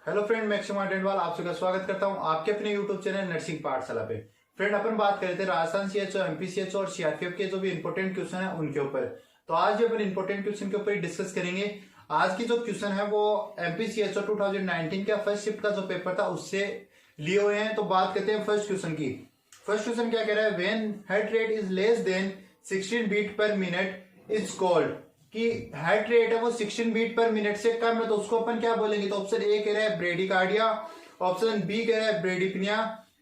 Hello friend, मैं क्षमा डेंडवाल आप सबका स्वागत करता हूं आपके अपने यूट्यूब चैनल नर्सिंग पाठशाला पे। फ्रेंड, अपन बात कर रहे थे राजस्थान सीएचओ, एमपी सीएचओ और सीआरपीएफ के जो भी इंपॉर्टेंट क्वेश्चन है उनके ऊपर। तो आज भी अपन इंपॉर्टेंट क्वेश्चन के ऊपर डिस्कस करेंगे। आज की जो क्वेश्चन है वो एमपी सीएचओ 2019 का फर्स्ट शिफ्ट का जो पेपर था उससे लिए हुए हैं। तो बात करते हैं फर्स्ट क्वेश्चन की। फर्स्ट क्वेश्चन क्या कह रहा है, when heart rate is less than 16 beat per minute is called, कि हार्ट रेट है वो 16 बीट पर मिनट से कम है तो उसको अपन क्या बोलेंगे। तो ऑप्शन ए कह रहा है ब्रेडिकार्डिया, ऑप्शन बी कह रहा है ब्रेडिपनिया,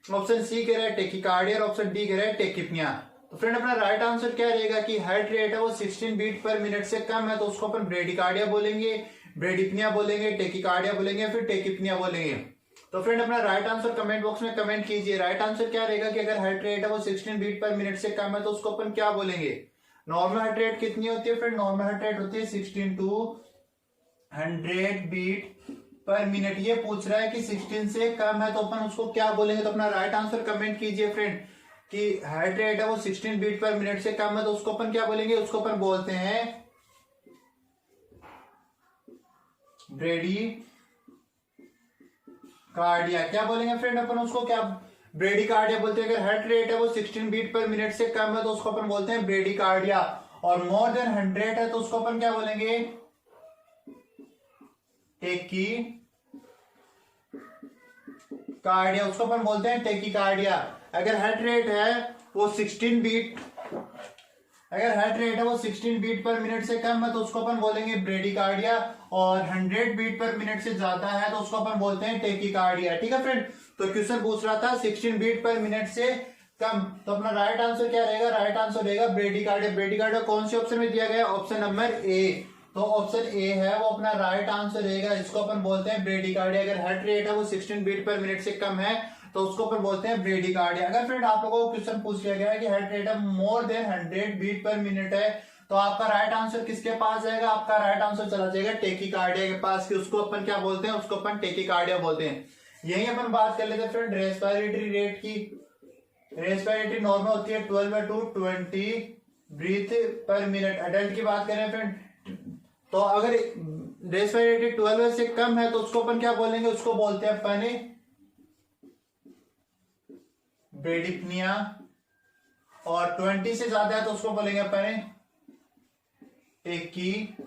ऑप्शन सी कह रहा है टेकिकार्डिया और ऑप्शन डी कह रहा है टेकिपनिया। तो फ्रेंड अपना राइट आंसर क्या रहेगा कि हार्ट रेट है वो 16 बीट पर मिनट से कम है तो उसको अपन ब्रेडिकार्डिया बोलेंगे, ब्रेडिपनिया बोलेंगे, टेकिकार्डिया बोलेंगे या फिर टेकिपनिया बोलेंगे। तो फ्रेंड अपना राइट आंसर कमेंट बॉक्स में कमेंट कीजिए। राइट आंसर क्या रहेगा कि अगर हार्ट रेट है वो 16 बीट पर मिनट से कम है तो उसको अपन क्या बोलेंगे। नॉर्मल हार्ट रेट कितनी होती है फ्रेंड, नॉर्मल हार्ट रेट होती है 16 to 100 बीट पर मिनट। ये पूछ रहा है कि 16 से कम है तो अपन उसको क्या बोलेंगे। तो अपना राइट आंसर कमेंट कीजिए फ्रेंड कि हार्ट रेट है वो 16 बीट पर मिनट से कम है तो उसको अपन क्या बोलेंगे, उसको अपन बोलते हैं ब्रेडी कार्डिया। क्या बोलेंगे फ्रेंड अपन उसको, क्या ब्रेडिकार्डिया बोलते हैं। अगर हार्ट रेट है वो 16 बीट पर मिनट से कम है तो उसको अपन बोलते हैं ब्रेडिकार्डिया, और मोर देन 100 है तो उसको अपन क्या बोलेंगे, टेकी कार्डिया, उसको अपन बोलते हैं टेकिकार्डिया। अगर हार्ट रेट है वो 16 बीट, अगर हार्ट रेट है वो 16 बीट पर मिनट से कम है तो उसको अपन बोलेंगे ब्रेडिकार्डिया, और 100 बीट पर मिनट से ज्यादा है तो उसको अपन बोलते हैं टेकिकार्डिया। ठीक है फ्रेंड, तो क्वेश्चन पूछ रहा था 16 बीट पर मिनट से कम, तो अपना राइट आंसर क्या रहेगा, राइट आंसर रहेगा ब्रेडिकार्डिया। ब्रेडिकार्डिया कौन से ऑप्शन में दिया गया है, ऑप्शन नंबर ए। तो ऑप्शन ए है वो अपना राइट आंसर रहेगा, इसको अपन बोलते हैं ब्रेडिकार्डिया। अगर हार्ट रेट है वो 16 बीट पर मिनट से कम है तो उसको अपन बोलते हैं ब्रेडिकार्डिया। अगर फ्रेंड आप लोगों को क्वेश्चन पूछ लिया गया है कि हार्ट रेट है more than 100 beat per minute है तो आपका राइट आंसर किसके पास जाएगा, आपका राइट आंसर चला जाएगा टेकिकार्डिया के पास, कि उसको अपन क्या बोलते हैं, उसको अपन टेकिकार्डिया बोलते हैं। यही अपन बात कर लेते हैं फ्रेंड रेस्पिरेटरी रेट की। रेस्पिरेटरी नॉर्मल होती है 12 to 20 breath per minute. Adult की बात करें फ्रेंड, तो अगर रेस्पिरेटरी 12 से कम है तो उसको अपन क्या बोलेंगे, उसको बोलते हैं अपन ब्रेडिपनिया, और 20 से ज्यादा है तो उसको बोलेंगे अपन टेकिपनिया।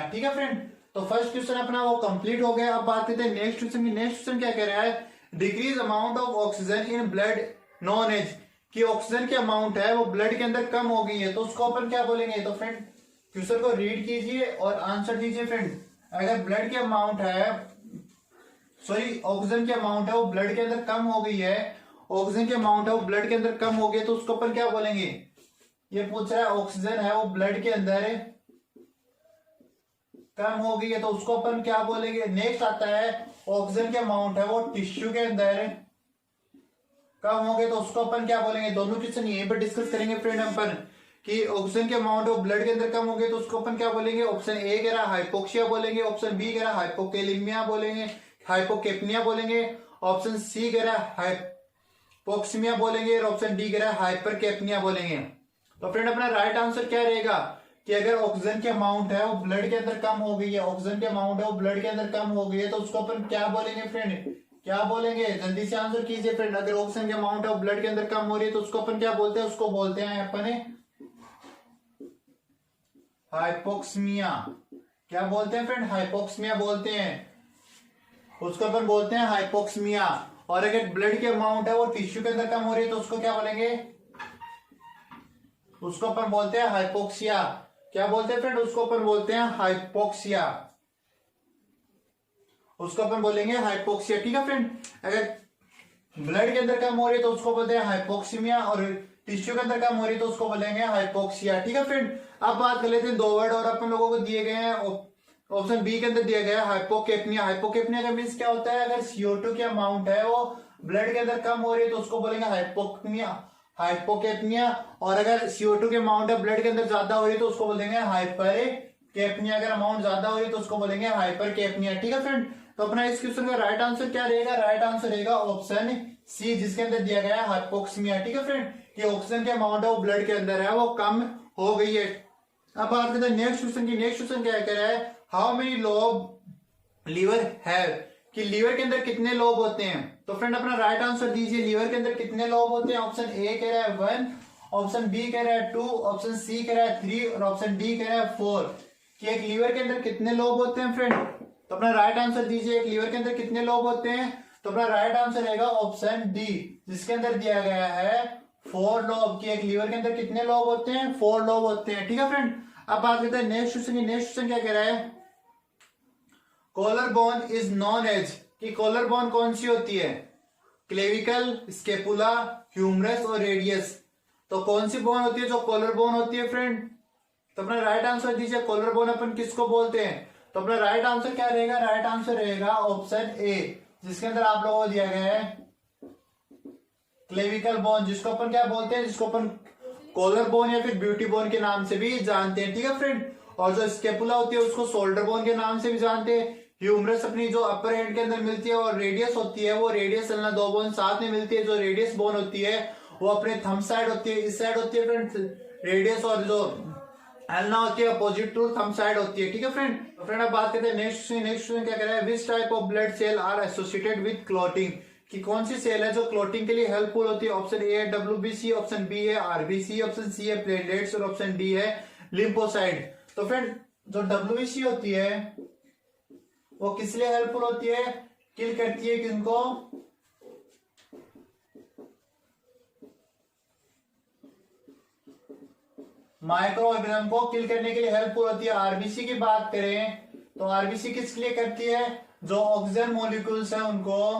ठीक है फ्रेंड, तो फर्स्ट क्वेश्चन अपना वो कंप्लीट हो गया। अब बात करते हैं नेक्स्ट क्वेश्चन की। नेक्स्ट क्वेश्चन क्या कह रहा है, decrease amount of oxygen in blood known as, कि ऑक्सीजन की अमाउंट है वो ब्लड के अंदर कम हो गई है तो उसको अपन क्या बोलेंगे। तो फ्रेंड क्वेश्चन को रीड कीजिए और आंसर दीजिए फ्रेंड। अगर ब्लड की अमाउंट है, सॉरी ऑक्सीजन की अमाउंट है वो ब्लड के अंदर कम हो गई है, ऑक्सीजन की अमाउंट है वो ब्लड के अंदर कम हो गई तो उसको अपन क्या बोलेंगे। ये पूछ रहा है ऑक्सीजन है वो ब्लड के अंदर कम हो गई है तो उसको अपन क्या बोलेंगे। नेक्स्ट आता है ऑक्सीजन की अमाउंट है वो टिश्यू के अंदर कम हो गई तो उसको अपन क्या बोलेंगे। दोनों क्वेश्चन यहीं पर डिस्कस करेंगे फ्रेंड अपन, कि ऑक्सीजन की अमाउंट है वो ब्लड के अंदर कम हो गई तो उसको अपन क्या बोलेंगे। ऑप्शन ए कह रहा हाइपोक्सिया बोलेंगे, ऑप्शन बी कह रहा हाइपोकेलिमिया बोलेंगे, हाइपोकेपनिया बोलेंगे, ऑप्शन सी कह रहा हाइपोक्सिमिया बोलेंगे, और ऑप्शन डी कह रहा हाइपरकेपनिया बोलेंगे। तो फ्रेंड अपना राइट आंसर क्या रहेगा कि अगर ऑक्सीजन की अमाउंट है वो ब्लड के अंदर कम हो गई है, ऑक्सीजन की अमाउंट है वो ब्लड के अंदर कम हो गई है तो उसको अपन क्या बोलेंगे फ्रेंड, क्या बोलेंगे, जल्दी से आंसर कीजिए फ्रेंड। अगर ऑक्सीजन की अमाउंट है वो ब्लड के अंदर कम हो रही है तो उसको अपन क्या बोलते हैं, उसको बोलते हैं अपन हाइपोक्सिमिया। क्या बोलते हैं फ्रेंड, हाइपोक्सिमिया बोलते हैं, उसको अपन बोलते हैं हाइपोक्सिमिया। और अगर ब्लड की अमाउंट है वो टिश्यू के अंदर कम हो रही है तो उसको क्या बोलेंगे, उसको अपन बोलते हैं हाइपोक्सिया। क्या बोलते हैं फ्रेंड, उसको अपन बोलते हैं हाइपोक्सिया, उसको अपन बोलेंगे हाइपोक्सिया। ठीक है फ्रेंड, अगर ब्लड के अंदर कम हो रही है तो उसको बोलते हैं हाइपोक्सिमिया, और टिश्यू के अंदर कम हो रही है तो उसको बोलेंगे हाइपोक्सिया। ठीक है फ्रेंड, अब बात कर लेते हैं दो वर्ड और अपन लोगों को दिए गए हैं। ऑप्शन बी के अंदर दिया गया है हाइपोकेपनिया। हाइपोकेपनिया का मीन्स क्या होता है, अगर CO2 की अमाउंट है वो ब्लड के अंदर कम हो रही है तो उसको बोलेंगे हाइपोकेपनिया, हाइपोकेपनिया। और अगर CO2 की अमाउंट है ब्लड के अंदर ज्यादा हो रही है तो उसको बोलेंगे हाइपरकेपनिया। अगर अमाउंट ज्यादा हो रही है तो उसको बोलेंगे हाइपरकेपनिया। ठीक है फ्रेंड, तो अपना इस क्वेश्चन का राइट आंसर क्या रहेगा, राइट आंसर रहेगा ऑप्शन सी, जिसके अंदर दिया गया है हाइपोक्सिमिया। ठीक है फ्रेंड, कि ऑक्सीजन की अमाउंट है वो ब्लड के अंदर है वो कम हो गई है। अब बात करते हैं नेक्स्ट क्वेश्चन की। नेक्स्ट क्वेश्चन क्या कह रहा है, how many lobe liver have, कि लीवर के अंदर कितने लोब होते हैं। तो फ्रेंड अपना राइट आंसर दीजिए, लीवर के अंदर कितने लोब होते हैं। ऑप्शन ए कह रहा है 1, ऑप्शन बी कह रहा है 2, ऑप्शन सी कह रहा है 3 और ऑप्शन डी कह रहा है 4, कि एक लीवर के अंदर कितने लोब होते हैं फ्रेंड। तो अपना राइट आंसर दीजिए, एक लीवर के अंदर कितने लोब होते हैं। तो अपना राइट आंसर रहेगा ऑप्शन डी, जिसके अंदर दिया गया है 4 लोब, कि एक लीवर के अंदर कितने लोब होते हैं, 4 लोब होते हैं। ठीक है फ्रेंड, अब बात करते हैं नेक्स्ट क्वेश्चन की। नेक्स्ट क्वेश्चन क्या कह रहा है, collar bone is known as, कि कॉलर बोन कौन सी होती है, क्लेविकल, स्केपुला, ह्यूमरस और रेडियस। तो कौन सी बोन होती है जो कॉलर बोन होती है फ्रेंड। तो अपना राइट आंसर दीजिए, कॉलर बोन अपन किसको बोलते हैं। तो अपना राइट आंसर क्या रहेगा, राइट आंसर रहेगा ऑप्शन ए, जिसके अंदर आप लोगों को दिया गया है क्लेविकल बोन, जिसको अपन क्या बोलते हैं, जिसको अपन कॉलर बोन या फिर ब्यूटी बोन के नाम से भी जानते हैं। ठीक है फ्रेंड, और जो स्केपुला होती है उसको शोल्डर बोन के नाम से भी जानते हैं। ह्यूमरस अपनी जो अपर हेड के अंदर मिलती है, और रेडियस होती है वो रेडियस अल्ना 2 बोन साथ में मिलती है। जो रेडियस बोन होती है वो अपने थंब साइड होती है, इस साइड होती है फ्रेंड रेडियस, और जो एल्ना होती है अपोजिट टू थंब साइड होती है। ठीक है फ्रेंड, तो फ्रेंड अब बात करते हैं नेक्स्ट क्वेश्चन क्या कह रहा है, which type of blood cell are associated with clotting, कि कौन सी सेल है जो क्लॉटिंग के लिए हेल्पफुल होती है। ऑप्शन ए है डब्ल्यूबीसी, ऑप्शन बी है आरबीसी, ऑप्शन सी है प्लेटलेट्स और ऑप्शन डी है लिम्फोसाइट। तो फ्रेंड जो डब्ल्यूबीसी होती है वो किस लिए हेल्पफुल होती है, किल करती है किनको, माइक्रो ऑर्गेनिज्म को किल करने के लिए हेल्पफुल होती है। आरबीसी की बात करें तो आरबीसी किस लिए करती है, जो ऑक्सीजन मॉलिक्यूल्स है उनको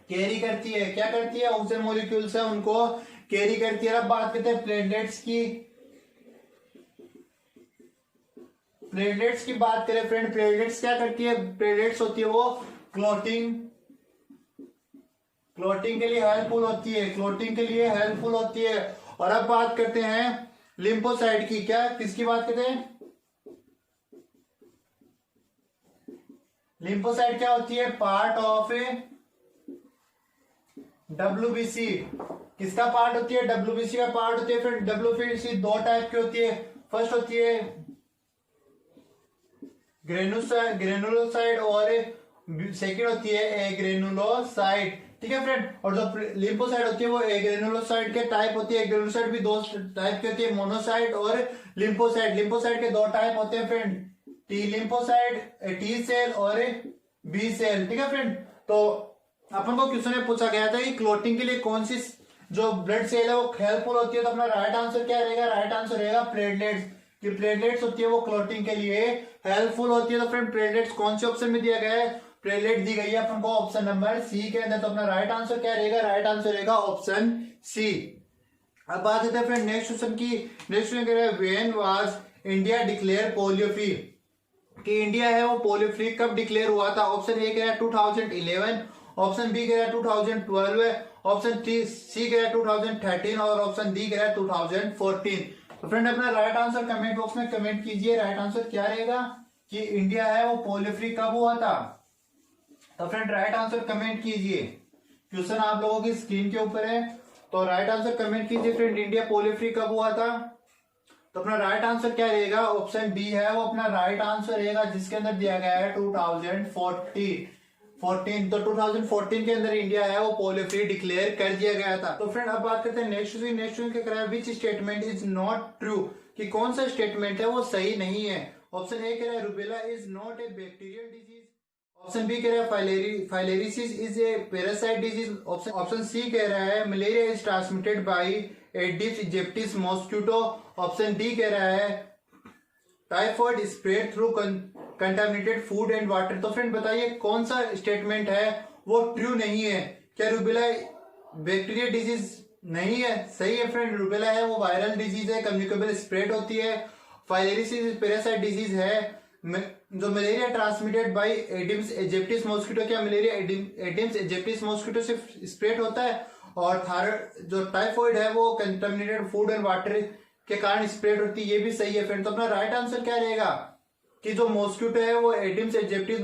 कैरी करती है। क्या करती है, ऑक्सीजन मॉलिक्यूल्स है उनको कैरी करती है। अब बात करते हैं प्लेटलेट्स की। प्लेटलेट्स की बात करें फ्रेंड, प्लेटलेट्स क्या करती है, प्लेटलेट्स होती है वो क्लॉटिंग के लिए हेल्पफुल होती है, क्लॉटिंग के लिए हेल्पफुल होती है। और अब बात करते हैं लिम्फोसाइट की। क्या किसकी बात करते हैं, लिम्फोसाइट क्या होती है, पार्ट ऑफ डब्ल्यूबीसी। किसका पार्ट होती है, डब्ल्यूबीसी का पार्ट होती है। फिर डब्ल्यूबीसी 2 टाइप की होती है, फर्स्ट होती है ग्रेनुलोसाइड और सेकेंड होती है एग्रेनुलोसाइड। ठीक है फ्रेंड, और जो लिम्फोसाइट होती है वो एग्रेनुलोसाइड के टाइप होती है। एग्रेनुलोसाइड भी 2 टाइप की होती है, मोनोसाइट और लिम्फोसाइट। लिम्फोसाइट के 2 टाइप होते हैं friend, T lymphocyte, T cell और बी सेल। ठीक है फ्रेंड, तो अपन को क्वेश्चन में पूछा गया था कि क्लॉटिंग के लिए कौन सी जो ब्लड सेल है वो हेल्पफुल होती है। तो अपना राइट आंसर क्या रहेगा, राइट आंसर रहेगा प्लेटलेट्स, कि प्लेटलेट्स होती है वो क्लॉटिंग के लिए हेल्पफुल होती है। तो फ्रेंड प्लेटलेट्स कौन से ऑप्शन में दिया गया है, प्लेटलेट दी गई है अपन को ऑप्शन नंबर सी के अंदर। तो अपना राइट आंसर क्या रहेगा, राइट आंसर रहेगा ऑप्शन सी। अब बात करते हैं फ्रेंड नेक्स्ट क्वेश्चन की। नेक्स्ट क्वेश्चन कह रहा है when was India declare polio free, कि इंडिया है वो पोलियो फ्री कब डिक्लेयर हुआ था। ऑप्शन ए कह रहा है 2011, ऑप्शन बी कह रहा है 2012, ऑप्शन सी कह रहा है 2013 और ऑप्शन डी कह रहा है 2014। तो फ्रेंड अपना राइट आंसर कमेंट बॉक्स में कमेंट कीजिए, राइट आंसर क्या रहेगा कि इंडिया है वो पोलियो फ्री कब हुआ था। तो फ्रेंड राइट आंसर कमेंट कीजिए, क्वेश्चन आप लोगों की स्क्रीन के ऊपर है। तो राइट आंसर कमेंट कीजिए फ्रेंड, इंडिया पोलियो फ्री कब हुआ था। तो अपना राइट आंसर क्या रहेगा, ऑप्शन बी है वो अपना राइट आंसर रहेगा, जिसके अंदर दिया गया है 2014। तो 2014 के अंदर इंडिया है वो पोलियो फ्री डिक्लेयर कर दिया गया था। तो फ्रेंड अब बात करते हैं नेक्स्ट क्या कह रहा है, which statement is not true, कि कौन सा स्टेटमेंट है वो सही नहीं है। ऑप्शन ए कह रहा है rubella is not a bacterial disease, option B कह रहा है filariasis is a parasite disease, option C कह रहा है malaria is transmitted by Aedes aegypti mosquito, option D कह रहा है typhoid spread through contaminated food and water. तो फ्रेंड बताइए कौन सा स्टेटमेंट है वो ट्रू नहीं है। क्या रूबेला बैक्टीरिया डिजीज नहीं है, सही है फ्रेंड, रूबेला है वो वायरल डिजीज है, कम्युनिकेबल स्प्रेड होती है। फाइलेरिसिस पैरासाइट डिजीज है, जो malaria transmitted by Aedes aegypti mosquito, क्या मलेरिया एडिस इजिप्टिस मॉस्किटो से स्प्रेड होता है। और जो टाइफॉइड है वो कंटामिनेटेड फूड एंड वाटर के कारण स्प्रेड होती है, ये भी सही है फ्रेंड। तो अपना राइट आंसर क्या रहेगा कि जो मॉस्किटो है वो एडिस इजिप्टिस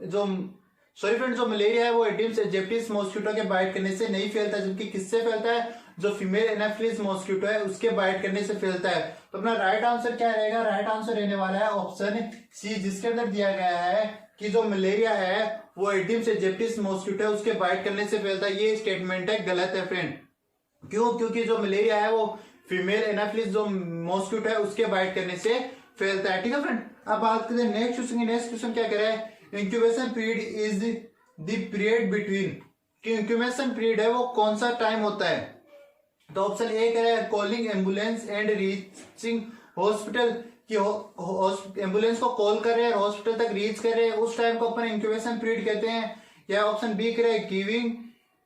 जो मलेरिया है वो एडिस इजिप्टिस मॉस्किटो के बाइट करने से नहीं फैलता, जबकि किससे फैलता है, जो फीमेल एनाफिलिस मॉस्किटो है उसके बाइट करने से फैलता है। तो अपना राइट आंसर क्या रहेगा, राइट आंसर रहने वाला है ऑप्शन सी, जिसके अंदर दिया गया है कि जो मलेरिया है वो एडिस एजिप्टिस मॉस्किटो है उसके बाइट करने से फैलता है, ये स्टेटमेंट है गलत है फ्रेंड। क्यों? क्योंकि जो मलेरिया है वो फीमेल एनाफिलिस जो मॉस्किटो है उसके बाइट करने से फैलता है। ठीक है फ्रेंड, अब बात करते हैं नेक्स्ट क्वेश्चन की। नेक्स्ट क्वेश्चन क्या कह रहा है? Incubation period is the period between, कि इंक्यूबेशन पीरियड है वो कौन सा टाइम होता है? तो ऑप्शन ए कह रहा है calling ambulance and reaching hospital, कि एम्बुलेंस को कॉल कर रहे हैं हॉस्पिटल तक रीच कर रहे हैं, उस टाइम को अपन इंक्यूबेशन पीरियड कहते हैं। या ऑप्शन बी कह रहा है giving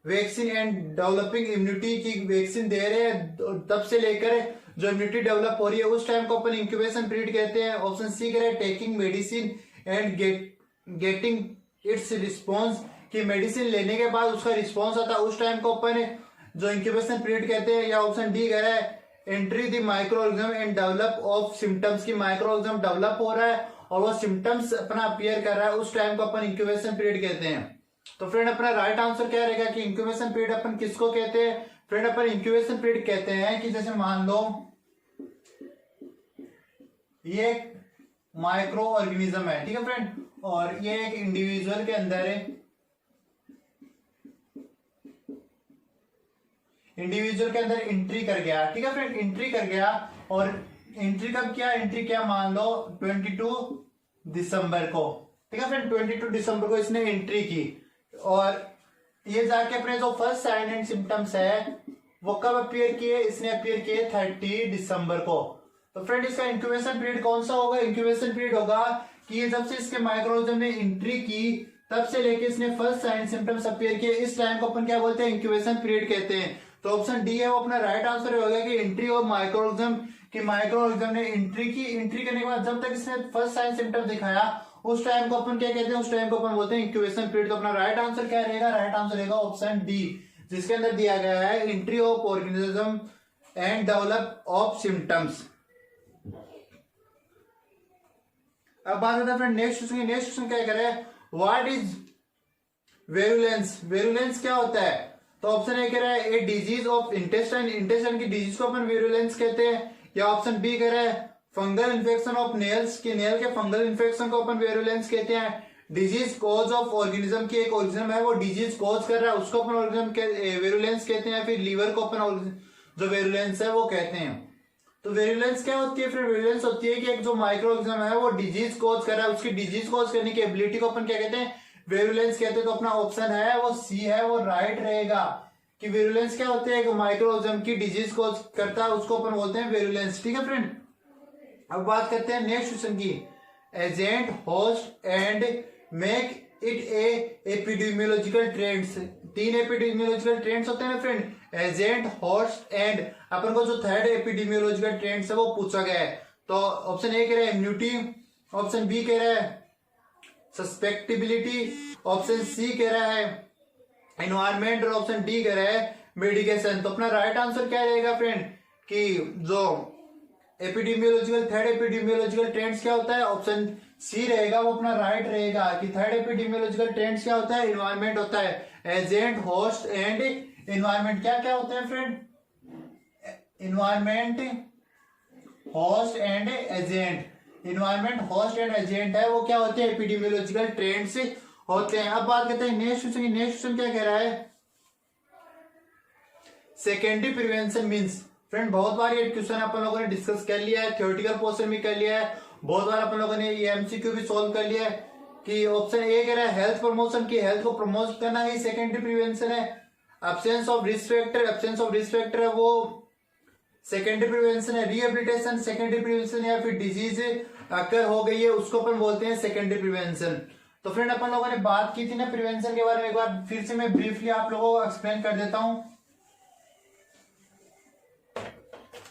vaccine and developing immunity, की वैक्सीन दे रहे हैं तब से लेकर जो इम्यूनिटी डेवलप हो रही है उस टाइम को अपन इंक्यूबेशन पीरियड कहते हैं। ऑप्शन सी कह रहा है taking medicine and getting it's response, कि मेडिसिन लेने के बाद उसका रिस्पॉन्स आता है उस टाइम को अपन जो इंक्यूबेशन पीरियड कहते हैं। या ऑप्शन डी कह रहा है entry the micro organism and develop of symptoms, की माइक्रो ऑर्गेनिज्म डेवलप हो रहा है और वो सिम्टम्स अपना अपीयर कर रहा है उस टाइम को अपन इंक्यूबेशन पीरियड कहते हैं। तो फ्रेंड अपना राइट आंसर क्या रहेगा कि इंक्यूबेशन पीरियड अपन किसको कहते हैं? फ्रेंड अपन इंक्यूबेशन पीरियड कहते हैं कि जैसे मान लो ये एक माइक्रो ऑर्गेनिज्म है, ठीक है फ्रेंड, और ये एक इंडिविजुअल के अंदर है, इंडिविजुअल के अंदर एंट्री कर गया। ठीक है फ्रेंड, एंट्री कर गया और एंट्री कब किया? एंट्री किया मान लो 22 दिसंबर को। ठीक है फ्रेंड, 22 दिसंबर को इसने एंट्री की और ये जाके अपने जो फर्स्ट साइन एंड सिम्टम्स है वो कब अपीयर किए? इसने अपीयर किए 30 दिसंबर को। तो फ्रेंड इसका इंक्यूबेशन पीरियड कौन सा होगा? इंक्यूबेशन पीरियड होगा कि ये जब से इसके माइक्रोऑर्गेनिज्म ने एंट्री की तब से लेके इसने फर्स्ट साइन सिम्टम्स अपीयर किए, इस टाइम को अपन क्या बोलते हैं? इंक्यूबेशन पीरियड कहते हैं। तो ऑप्शन डी है वो अपना राइट आंसर होगा कि एंट्री ऑफ माइक्रोऑर्गेनिज्म, कि माइक्रोऑर्गेनिज्म ने एंट्री की, एंट्री करने के बाद जब तक इसने फर्स्ट साइन सिम्टम दिखाया उस टाइम को अपन क्या कहते हैं? उस टाइम को अपन बोलते हैं इंक्यूबेशन पीरियड। तो अपना राइट आंसर क्या रहेगा? राइट आंसर रहेगा ऑप्शन डी, जिसके अंदर दिया गया है entry of organism and develop of symptoms. अब बात करते हैं फ्रेंड नेक्स्ट क्वेश्चन की। नेक्स्ट क्वेश्चन क्या कह रहा है? What is वेरुलेंस? वेरुलेंस क्या होता है? तो ऑप्शन ए कह रहा है a disease of intestine, intestine की डिजीज को अपन वेरुलेंस कहते हैं। या ऑप्शन बी कह रहा है फंगल इन्फेक्शन ऑफ नेल्स, की नेल के फंगल इन्फेक्शन को अपन वेरुलेंस कहते हैं। डिजीज कॉज ऑफ ऑर्गेनिज्म, की एक ऑर्गेनिज्म है वो डिजीज कॉज कर रहा है उसको अपन ऑर्गेनिज्म वेरुलेंस कहते हैं। फिर लीवर को अपन जो वेरुलेंस है वो कहते हैं। तो वेरुलेंस क्या होती है? फिर वेरुलेंस होती है कि एक जो माइक्रो ऑर्गेनिज्म है वो डिजीज कॉज कर रहा है, उसकी डिजीज कॉज करने की एबिलिटी को अपन क्या कहते हैं? वेरुलेंस कहते हैं। तो अपना ऑप्शन है वो सी है, वो राइट रहेगा कि वेरुलेंस क्या होते हैं? माइक्रो ऑर्गेनिज्म की डिजीज कॉज करता है उसको अपन बोलते हैं वेरुलेंस। ठीक है फ्रेंड, अब बात करते हैं नेक्स्ट क्वेश्चन की। Agent, host and make it A epidemiological trends, 3 epidemiological trends होते हैं ना फ्रेंड, एजेंट, होस्ट एंड। अपन को जो थर्ड एपिडेमियोलॉजिकल ट्रेंड्स है वो पूछा गया है। तो ऑप्शन ए कह रहा है इम्यूनिटी, ऑप्शन बी कह रहा है सस्पेक्टिबिलिटी, ऑप्शन सी कह रहा है एनवायरमेंट और ऑप्शन डी कह रहा है मेडिकेशन। तो अपना राइट आंसर क्या रहेगा फ्रेंड कि जो एपिडेमियोलॉजिकल थर्ड एपिडेमियोलॉजिकल ट्रेंड्स क्या होता है? ऑप्शन सी रहेगा, वो अपना राइट रहेगा कि थर्ड एपिडेमियोलॉजिकल ट्रेंड्स क्या होता है? एनवायरमेंट होता है। एजेंट, होस्ट एंड एनवायरमेंट क्या क्या होते हैं friend? Environment, host and agent, environment, host and agent है वो क्या होते हैं? एपिडेमियोलॉजिकल ट्रेंड्स होते हैं। अब बात करते हैं नेक्स्ट क्वेश्चन की। नेक्स्ट क्वेश्चन क्या कह रहा है? Secondary prevention means. फ्रेंड बहुत बार ये क्वेश्चन अपन लोगों ने डिस्कस कर लिया है, थ्योरेटिकल पोर्शन भी कर लिया है, बहुत बार अपन लोगों ने ये एमसीक्यू भी सॉल्व कर लिया है कि ऑप्शन ए कह रहा है हेल्थ प्रमोशन, की हेल्थ को प्रमोट करना ही सेकेंडरी प्रिवेंशन है। Absence of risk factor, absence of risk factor है वो सेकेंडरी प्रिवेंशन है। रिहेबिलिटेशन सेकेंडरी प्रिवेंशन, या फिर डिजीज अकर हो गई है उसको अपन बोलते हैं सेकेंडरी प्रिवेंशन। तो फ्रेंड अपन लोगों ने बात की थी ना प्रिवेंशन के बारे में, एक बार फिर से मैं ब्रीफली आप लोगों को एक्सप्लेन कर देता हूं।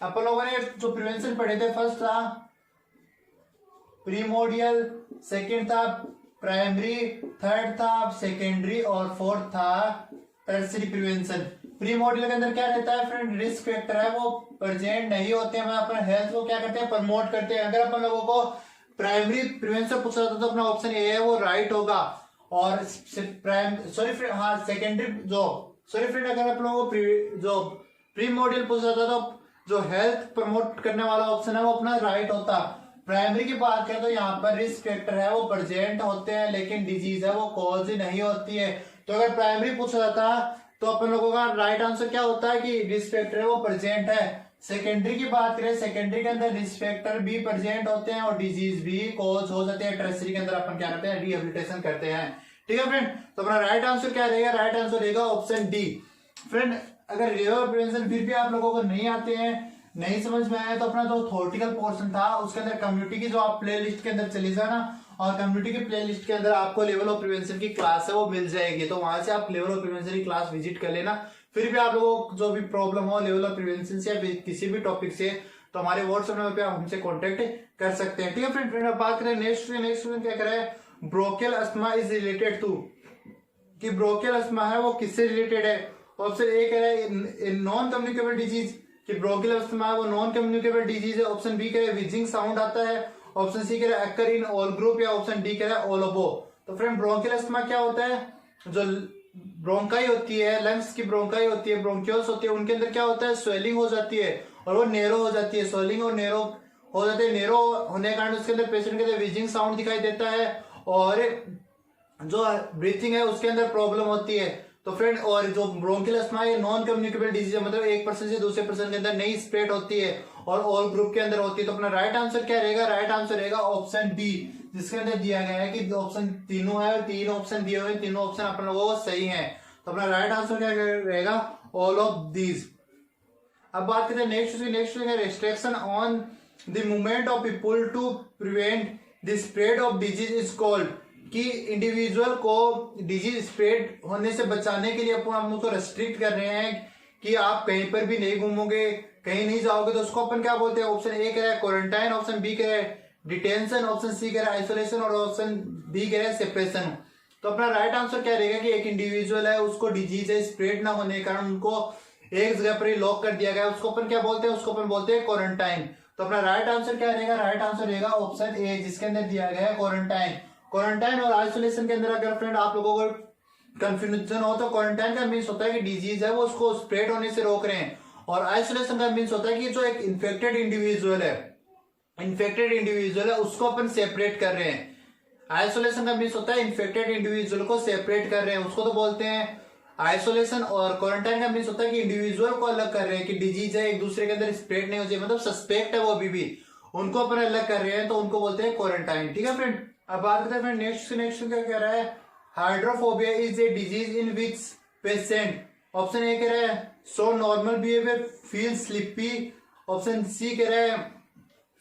अपन लोगों ने जो प्रिवेंशन पढ़े थे, फर्स्ट था प्रीमोडियल, सेकंड था प्राइमरी, थर्ड था सेकेंडरी और फोर्थ था टर्सरी प्रिवेंशन। प्रीमोडियल के अंदर क्या रहता है फ्रेंड? रिस्क फैक्टर है वो प्रेजेंट नहीं होते हैं, अपन हेल्थ को क्या करते हैं? प्रमोट करते हैं। अगर अपन लोगों को प्राइमरी प्रिवेंशन पूछा था तो अपना ऑप्शन ए है वो राइट होगा। और सेकेंडरी फ्रेंड अगर आप लोगों को जो प्रीमोडियल पूछा था तो जो हेल्थ प्रमोट करने वाला ऑप्शन है वो अपना राइट होता। प्राइमरी की बात करें तो यहाँ पर रिस्क फैक्टर है वो प्रेजेंट होते हैं, लेकिन डिजीज है वो कॉज नहीं होती है। तो अगर प्राइमरी पूछा जाता तो अपन लोगों का राइट आंसर क्या होता है कि रिस्क फैक्टर है वो प्रेजेंट है। सेकेंडरी की बात करें, सेकेंडरी के अंदर रिस्क फैक्टर भी प्रेजेंट होते हैं और डिजीज भी कॉज हो जाते हैं। टर्सरी के अंदर अपन क्या करते हैं, रिहेबिलिटेशन करते हैं। ठीक है फ्रेंड, तो अपना राइट आंसर क्या रहेगा, राइट आंसर रहेगा ऑप्शन डी। फ्रेंड अगर रिवर प्रिवेंशन फिर भी आप लोगों को नहीं आते हैं, नहीं समझ में आया, तो अपना जो थ्योरेटिकल पोर्शन था उसके अंदर कम्युनिटी की जो आप प्ले लिस्ट के अंदर चली जाना और कम्युनिटी की प्ले लिस्ट के अंदर आपको लेवल ऑफ प्रिवेंशन की क्लास है वो मिल जाएगी। तो वहां से आप लेवल ऑफ प्रिवेंशन की क्लास विजिट कर लेना। फिर भी आप लोगों को जो भी प्रॉब्लम हो लेवल ऑफ प्रिवेंशन से या किसी भी टॉपिक से, तो हमारे व्हाट्सएप नंबर पे आप हमसे कॉन्टेक्ट कर सकते हैं। ठीक है फ्रेंड, बात करें नेक्स्ट क्या करें, bronchial asthma is related to, कि ब्रोंकियल अस्थमा है वो किससे रिलेटेड है। ऑप्शन ए कह रहा है नॉन कम्युनिकेबल डिजीज, कि ब्रोंकियल अस्थमा है वो नॉन कम्युनिकेबल डिजीज है। ऑप्शन बी कह रहा है विजिंग साउंड आता है। ऑप्शन सी कह रहा है अकर इन ऑल ग्रुप, या ऑप्शन डी कह रहा है ऑल अबो। तो फ्रेंड ब्रोंकियल अस्थमा क्या होता है, जो ब्रोंकाई होती है, लंग्स की ब्रोंकाई होती है, ब्रोंकियोल्स होती है, उनके अंदर क्या होता है, स्वेलिंग हो जाती है और वो नेरो हो जाती है। स्वेलिंग और नेरो हो जाते हैं, नेरो होने के कारण उसके अंदर पेशेंट के अंदर विजिंग साउंड दिखाई देता है और जो ब्रीथिंग है उसके अंदर प्रॉब्लम होती है। तो फ्रेंड और जो ब्रोंकियल अस्थमा है नॉन कम्युनिकेबल डिजीज है, मतलब एक पर्सन से दूसरे पर्सन के अंदर नहीं स्प्रेड होती है और ऑल ग्रुप के अंदर होती है। तो अपना राइट आंसर क्या रहेगा, राइट आंसर रहेगा ऑप्शन डी, जिसके अंदर दिया गया है कि ऑप्शन तीनों है, तीन ऑप्शन दिए हुए, तीनों ऑप्शन अपन लोगों को सही है। तो अपना राइट आंसर क्या रहेगा, ऑल ऑफ दीज। अब बात करते हैं next restriction on the movement of people to prevent the spread of disease is called, कि इंडिविजुअल को डिजीज स्प्रेड होने से बचाने के लिए अपन उसको रेस्ट्रिक्ट कर रहे हैं कि आप कहीं पर भी नहीं घूमोगे, कहीं नहीं जाओगे, तो उसको अपन क्या बोलते हैं। ऑप्शन ए कह रहा है क्वारंटाइन, ऑप्शन बी कह रहा है डिटेंशन, ऑप्शन सी कह रहा है आइसोलेशन और ऑप्शन डी कह रहा है सेपरेशन। तो अपना राइट आंसर क्या रहेगा कि एक इंडिविजुअल है उसको डिजीज स्प्रेड ना होने के कारण उनको एक जगह पर ही लॉक कर दिया गया, उसको अपन क्या बोलते हैं, उसको अपन बोलते हैं क्वारंटाइन। तो अपना राइट आंसर क्या रहेगा, राइट आंसर रहेगा ऑप्शन ए, जिसके अंदर दिया गया है क्वारंटाइन। क्वारंटाइन और आइसोलेशन के अंदर अगर फ्रेंड आप लोगों को कंफ्यूजन हो तो क्वारंटाइन का मीन्स होता है कि डिजीज है वो उसको स्प्रेड होने से रोक रहे हैं, और आइसोलेशन का मीन्स होता है कि जो एक इन्फेक्टेड इंडिविजुअल है उसको अपन सेपरेट कर रहे हैं। आइसोलेशन का मीन्स होता है इन्फेक्टेड इंडिविजुअल को सेपरेट कर रहे हैं, उसको तो बोलते हैं आइसोलेशन। और क्वारंटाइन का मीन्स होता है कि इंडिविजुअल को अलग कर रहे हैं, कि डिजीज है एक दूसरे के अंदर स्प्रेड नहीं हो जाए, मतलब सस्पेक्ट है वो अभी भी, उनको अपन अलग कर रहे हैं, तो उनको बोलते हैं क्वारंटाइन। ठीक है फ्रेंड, अब बात करते हैं फ्रेंड नेक्स्ट क्या कह रहा है, hydrophobia is a disease in which patient. Option A कह रहा है so normal behaviour, feel sleepy, option C कह रहा है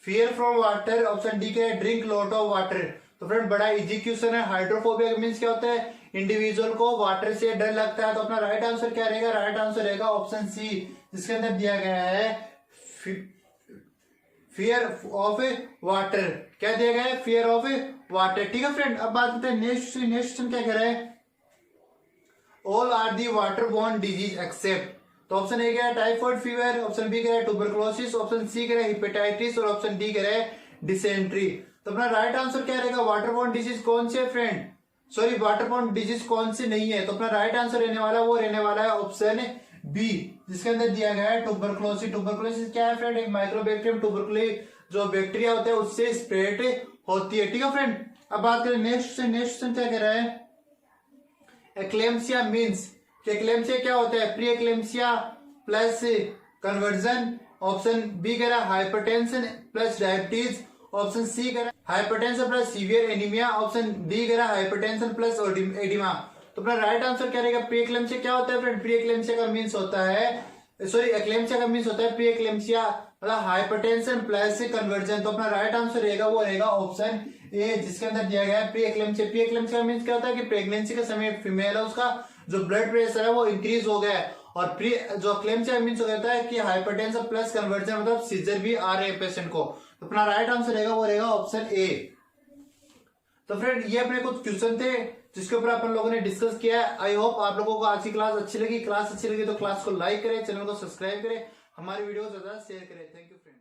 fear from water, option D कह रहा है ड्रिंक लॉट ऑफ वाटर। तो फ्रेंड बड़ा इजी क्वेश्चन है। हाइड्रोफोबिया मीन्स क्या होता है, इंडिविजुअल को वाटर से डर लगता है। तो अपना राइट आंसर क्या रहेगा, राइट आंसर रहेगा ऑप्शन सी, जिसके अंदर दिया गया है फियर ऑफ वाटर। क्या दिया गया है, फियर ऑफ वाटर। ठीक है फ्रेंड, अब बात करते हैं नेक्स्ट क्या कह रहा है, all are the water borne disease except. तो ऑप्शन ए कह रहा है टाइफाइड फीवर, ऑप्शन बी कह रहा है ट्यूबरकुलोसिस, ऑप्शन सी कह रहा है हेपेटाइटिस और ऑप्शन डी कह रहा है डिसेंट्री। तो अपना राइट आंसर क्या रहेगा, वाटर बोर्न डिजीज कौन से friend, sorry water borne disease कौन से नहीं है। तो अपना राइट आंसर रहने वाला है ऑप्शन बी, जिसके अंदर दिया गया है ट्यूबरकुलोसिस। ट्यूबरकुलोसिस क्या है फ्रेंड, एक माइक्रोबैक्टीरियम ट्यूबरकुली जो बैक्टीरिया होता है उससे स्प्रेड होती है। ठीक है फ्रेंड, अब बात करें नेक्स्ट क्या कह रहा है, एक्लेम्सिया मीन्स, एक्लेम्सिया क्या होता है, pre eclampsia plus convulsion, option B कह रहा है hypertension plus diabetes, option C कह रहा है hypertension plus severe anaemia, option D कह रहा है हाइपरटेंशन प्लस एडिमा। तो अपना राइट आंसर क्या रहेगा, प्री एक्लेम्सिया क्या होता है फ्रेंड, प्री एक्लेम्सिया का मीन्स होता है, सॉरी एक्लेम्सिया का मीन्स होता है प्री एक्लेम्सिया मतलब हाइपरटेंशन प्लस कन्वर्जन। तो अपना राइट आंसर रहेगा वो रहेगा ऑप्शन ए, जिसके अंदर दिया गया है प्री एक्लेम्सिया। प्री एक्लेम्सिया का मीन्स क्या होता है कि प्रेगनेंसी के समय फीमेल है उसका जो ब्लड प्रेशर है वो इंक्रीज हो गया है, और प्री जो एक्लेम्सिया मीन्स होता है कि हाइपरटेंशन प्लस कन्वर्जन मतलब सीजर भी आ रहे हैं पेशेंट को। तो अपना राइट आंसर रहेगा वो रहेगा ऑप्शन ए। तो फ्रेंड ये अपने कुछ क्वेश्चन थे जिसके ऊपर अपन लोगों ने डिस्कस किया है। आई होप आप लोगों को आज की क्लास अच्छी लगी। क्लास अच्छी लगी तो क्लास को लाइक करें, चैनल को सब्सक्राइब करें, हमारी वीडियो ज्यादा शेयर करें। Thank you friend.